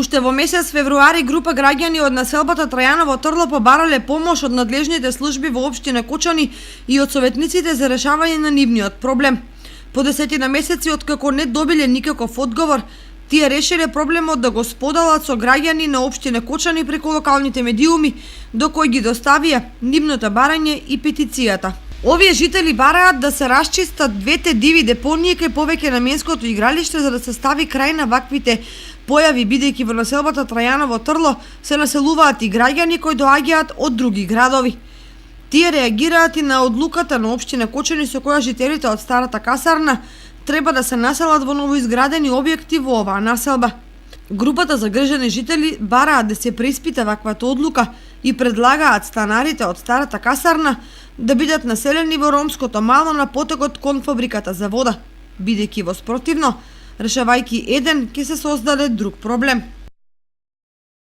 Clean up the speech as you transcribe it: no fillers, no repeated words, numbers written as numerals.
Уште во месец февруари група граѓани од населбата Трајаново Отрло побарале помош од надлежните служби во општина Кочани и од советниците за решавање на нивниот проблем. По 10 месеци откако не добиле никаков одговор, тие решиле проблемот да го споделат со граѓани на општина Кочани преку локалните медиуми, до кои ги доставија нивното барање и петицијата. Овие жители бараат да се расчистат двете диви депонии кај повеќе наменското игралиште за да се стави крај на ваквите појави, бидејќи во населбата Трајаново Отрло се населуваат и граѓани кои доаѓаат од други градови. Тие реагираат и на одлуката на општина Кочани со која жителите од старата касарна треба да се населат во новоизградени објекти во оваа населба. Групата загрижени жители бараат да се преиспита ваквата одлука и предлагаат станарите од старата касарна да бидат населени во ромското мало на потокот кон фабриката за вода, бидејќи во спротивно, решавајќи еден, ќе се создаде друг проблем.